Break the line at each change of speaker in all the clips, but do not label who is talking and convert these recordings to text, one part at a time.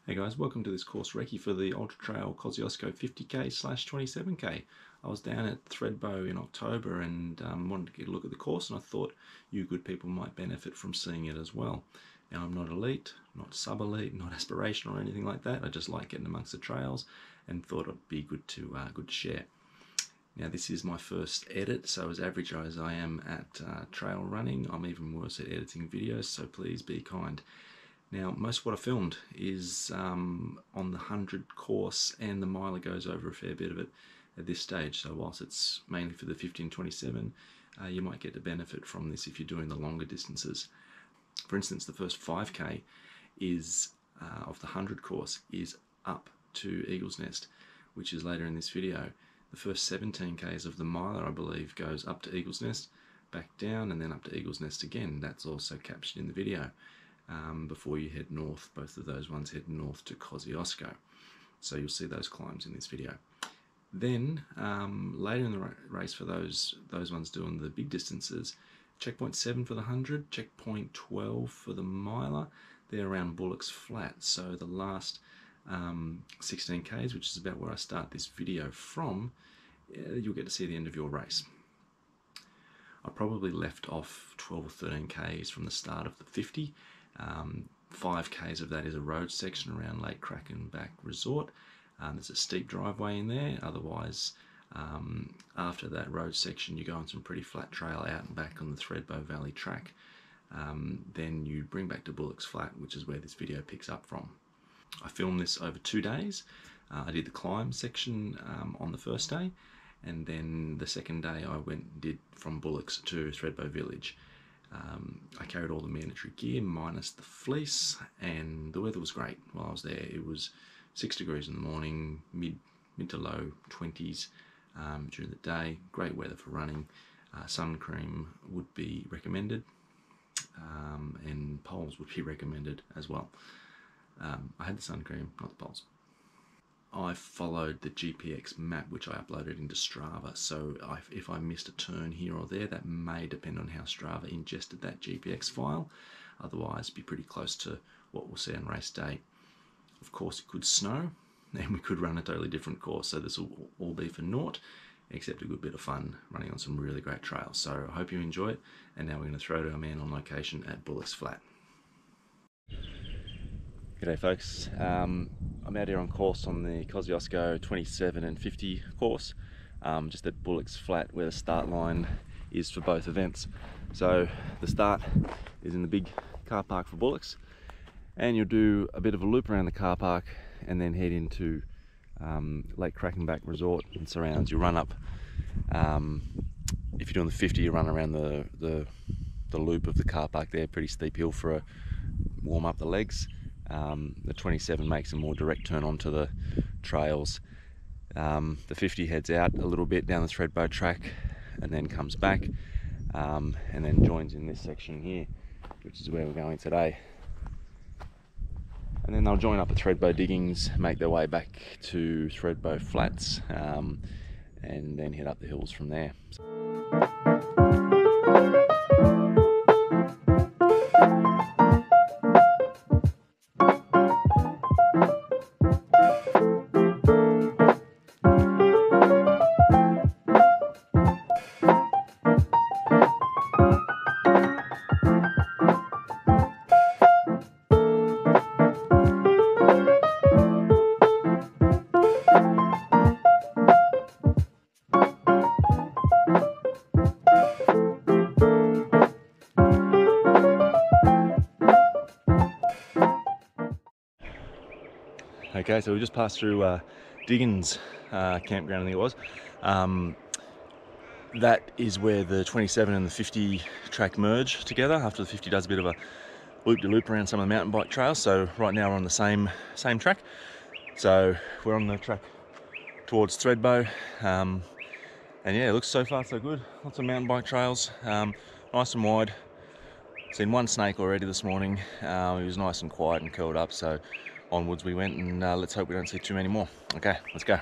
Hey guys, welcome to this course recce for the Ultra Trail Kosciuszko 50k/27k. I was down at Thredbo in October and wanted to get a look at the course, and I thought you good people might benefit from seeing it as well. Now, I'm not elite, not sub-elite, not aspirational or anything like that. I just like getting amongst the trails and thought it'd be good to share. Now, this is my first edit, so as average as I am at trail running, I'm even worse at editing videos, so please be kind. Now, most of what I filmed is on the 100 course, and the miler goes over a fair bit of it at this stage. So whilst it's mainly for the 50 and 27, you might get the benefit from this if you're doing the longer distances. For instance, the first 5k is of the 100 course is up to Eagle's Nest, which is later in this video. The first 17k's of the miler, I believe, goes up to Eagle's Nest, back down, and then up to Eagle's Nest again. That's also captured in the video. Before you head north, both of those ones head north to Kosciuszko. So you'll see those climbs in this video. Then later in the race, for those ones doing the big distances, checkpoint 7 for the 100, checkpoint 12 for the miler, they're around Bullock's Flat. So the last 16k's, which is about where I start this video from, you'll get to see the end of your race. I probably left off 12 or 13k's from the start of the 50. 5k's of that is a road section around Lake Krakenbach Resort. There's a steep driveway in there. Otherwise, after that road section, you go on some pretty flat trail out and back on the Thredbo Valley track. Then you bring back to Bullock's Flat, which is where this video picks up from. I filmed this over 2 days. I did the climb section on the first day, and then the second day I went and did from Bullock's to Thredbo Village. I carried all the mandatory gear minus the fleece, and the weather was great while I was there. It was 6 degrees in the morning, mid to low 20s during the day. Great weather for running. Sun cream would be recommended, and poles would be recommended as well. I had the sun cream, not the poles. I followed the GPX map, which I uploaded into Strava, so if I missed a turn here or there, that may depend on how Strava ingested that GPX file. Otherwise, be pretty close to what we'll see on race day. Of course, it could snow, and we could run a totally different course, so this will all be for naught, except a good bit of fun running on some really great trails. So I hope you enjoy it, and now we're going to throw to our man on location at Bullock's Flat. G'day folks, I'm out here on course on the Kosciuszko 27 and 50 course, just at Bullock's Flat where the start line is for both events. So the start is in the big car park for Bullock's, and you'll do a bit of a loop around the car park and then head into Lake Krakenbach Resort and surrounds. You run up, if you're doing the 50, you run around the loop of the car park there, pretty steep hill for a warm up the legs. The 27 makes a more direct turn onto the trails. The 50 heads out a little bit down the Thredbo track and then comes back and then joins in this section here, which is where we're going today. And then they'll join up at Thredbo Diggings, make their way back to Thredbo Flats, and then head up the hills from there. Okay, so we just passed through Diggins campground, I think it was. That is where the 27 and the 50 track merge together after the 50 does a bit of a loop-de-loop around some of the mountain bike trails. So right now we're on the same track. So we're on the track towards Thredbo, and yeah, it looks so far so good. Lots of mountain bike trails, nice and wide. Seen one snake already this morning. He was nice and quiet and curled up, so onwards we went, and let's hope we don't see too many more. Okay, let's go.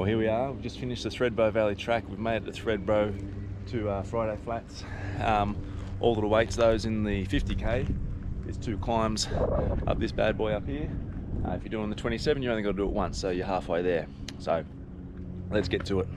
Well, here we are. We've just finished the Thredbo Valley track. We've made it to Thredbo to Friday Flats. All of the weights, those in the 50k. There's 2 climbs up this bad boy up here. If you're doing the 27, you only got to do it once, so you're halfway there. So let's get to it.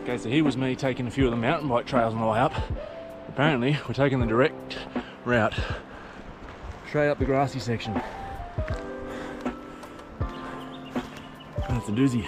Okay, so here was me taking a few of the mountain bike trails on the way up. Apparently, we're taking the direct route straight up the grassy section. That's a doozy.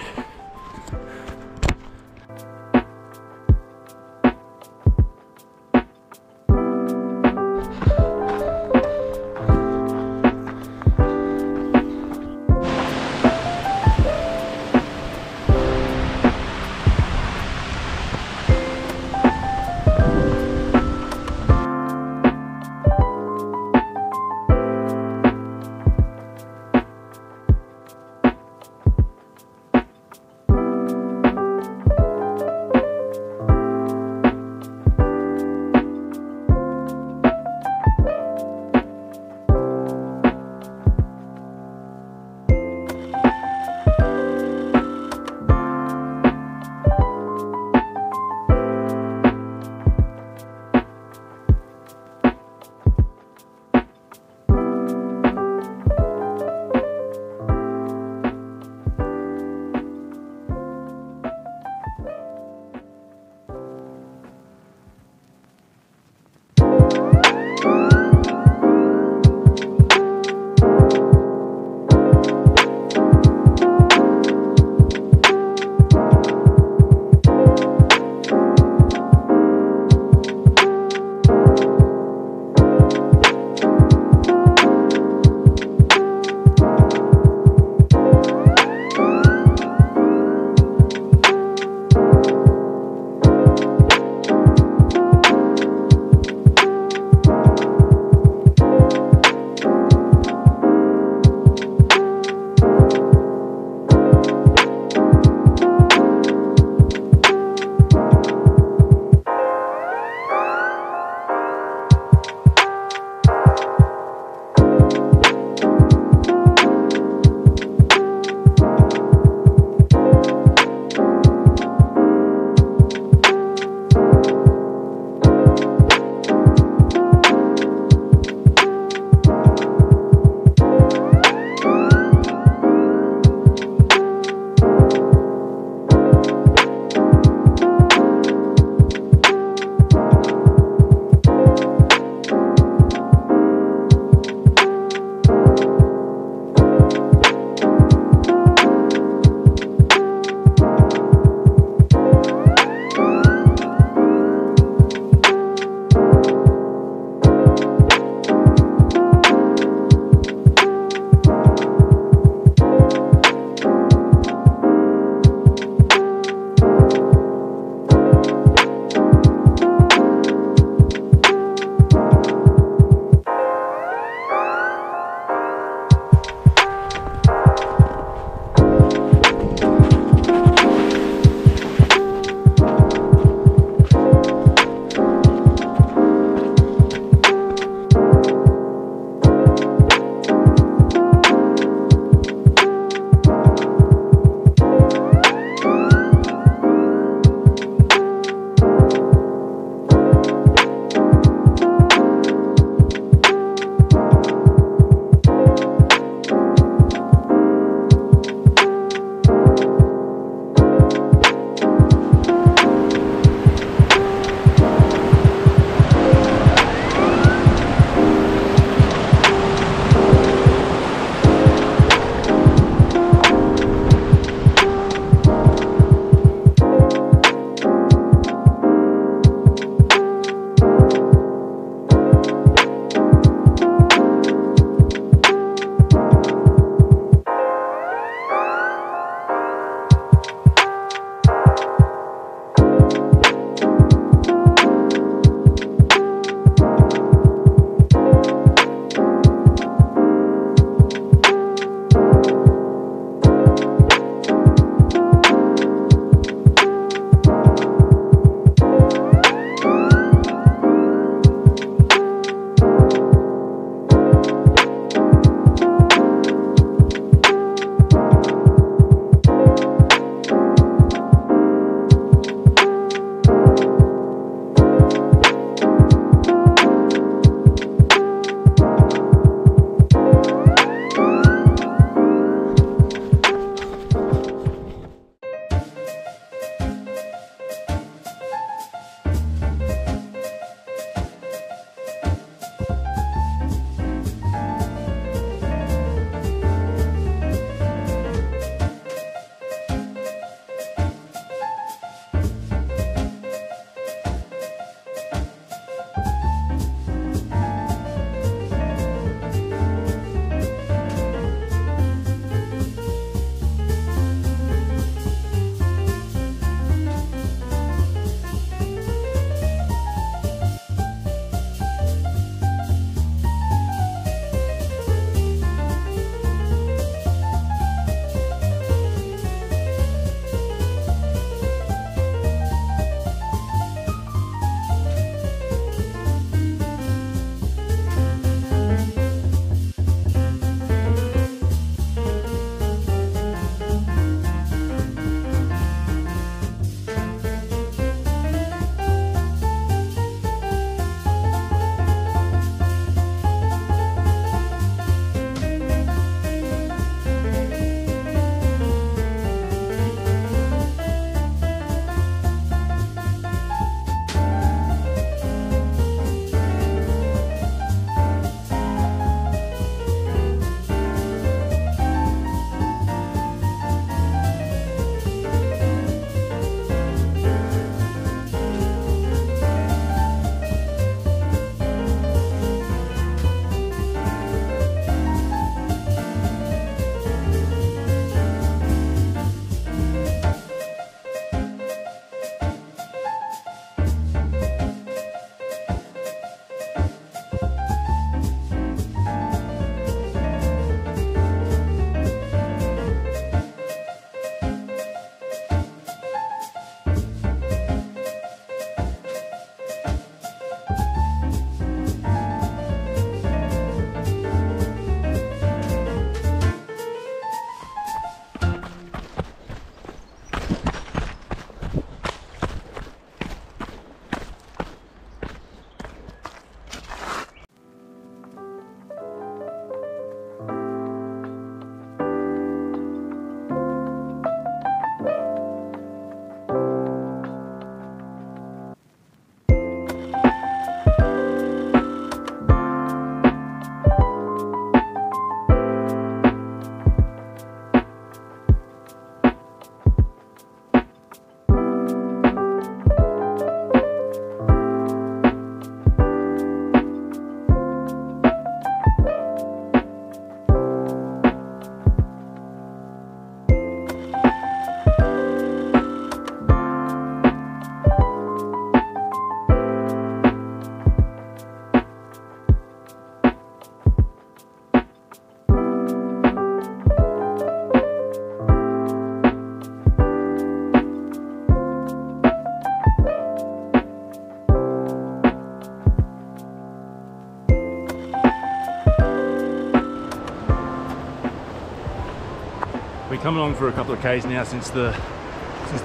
come along for a couple of Ks now since the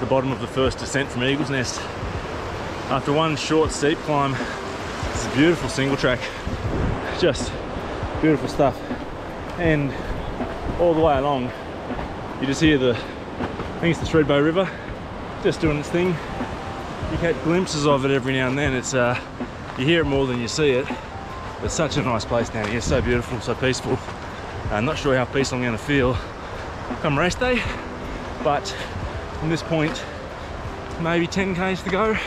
bottom of the first descent from Eagle's Nest. After one short steep climb, it's a beautiful single track, just beautiful stuff. And all the way along, you just hear I think it's the Thredbo River, just doing its thing. You get glimpses of it every now and then. It's you hear it more than you see it. It's such a nice place down here, so beautiful, so peaceful. I'm not sure how peaceful I'm going to feel come race day, but from this point, maybe 10 Ks to go.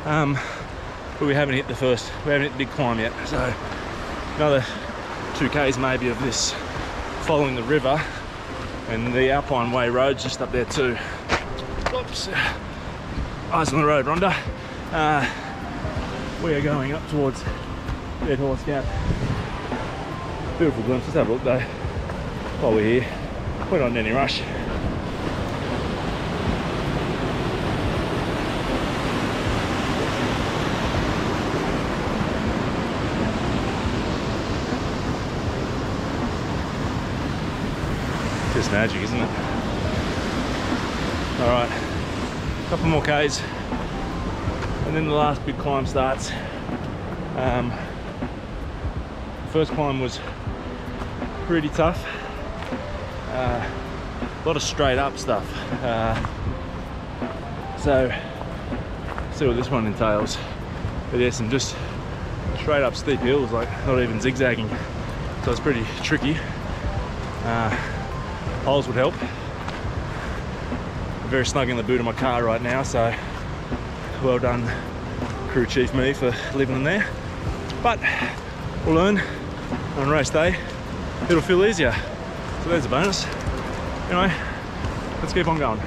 But we haven't hit the big climb yet. So another 2 Ks maybe of this following the river, and the Alpine Way road's just up there too. Oops. Eyes on the road, Rhonda. We are going up towards Dead Horse Gap. Beautiful glimpse. Let's have a look though while we're here. We're not in any rush. Just magic, isn't it? All right, a couple more Ks, and then the last big climb starts. The first climb was pretty tough. A lot of straight up stuff. So, see what this one entails. But there's some just straight up steep hills, like not even zigzagging. So it's pretty tricky. Poles would help. I'm very snug in the boot of my car right now, so well done crew chief me for leaving them there. But we'll learn on race day, it'll feel easier. So there's a bonus. Anyway, let's keep on going.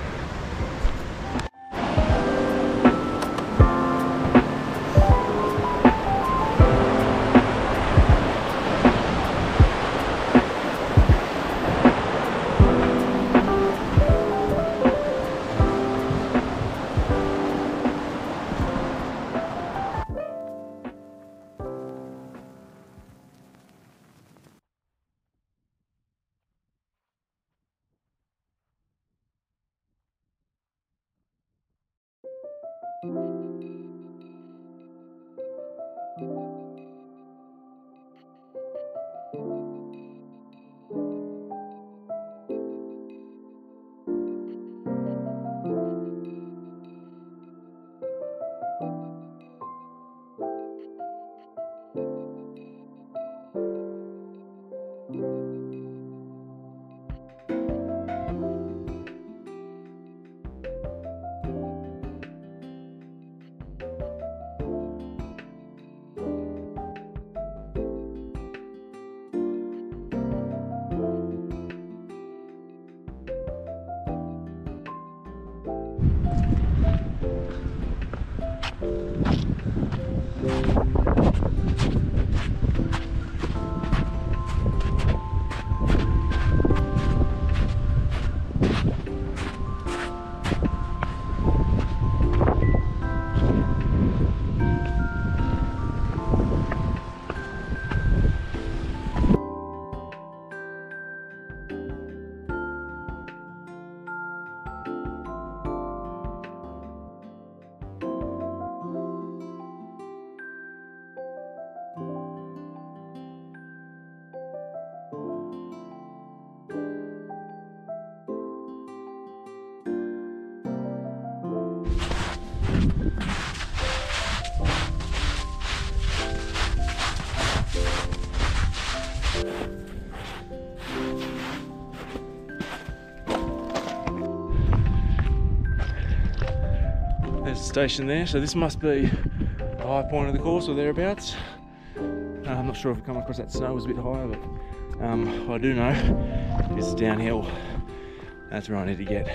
There's a station there, so this must be the high point of the course or thereabouts. I'm not sure if I've come across that snow was a bit higher, but what I do know is downhill. That's where I need to get.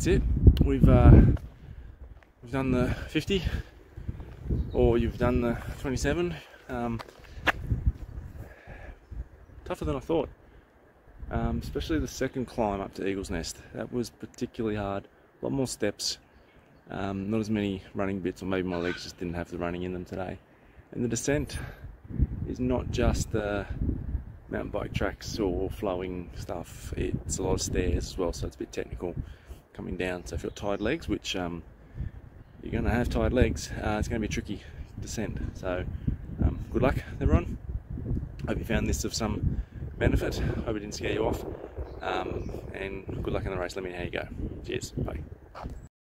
that's it. We've done the 50, or you've done the 27. Tougher than I thought, especially the second climb up to Eagle's Nest. That was particularly hard. A lot more steps, not as many running bits, or maybe my legs just didn't have the running in them today. And the descent is not just the mountain bike tracks or flowing stuff, it's a lot of stairs as well, so it's a bit technical coming down. So if you've got tired legs, which you're going to have tired legs, it's going to be a tricky descent. So good luck everyone. Hope you found this of some benefit. Hope it didn't scare you off, and good luck in the race. Let me know how you go. Cheers, bye.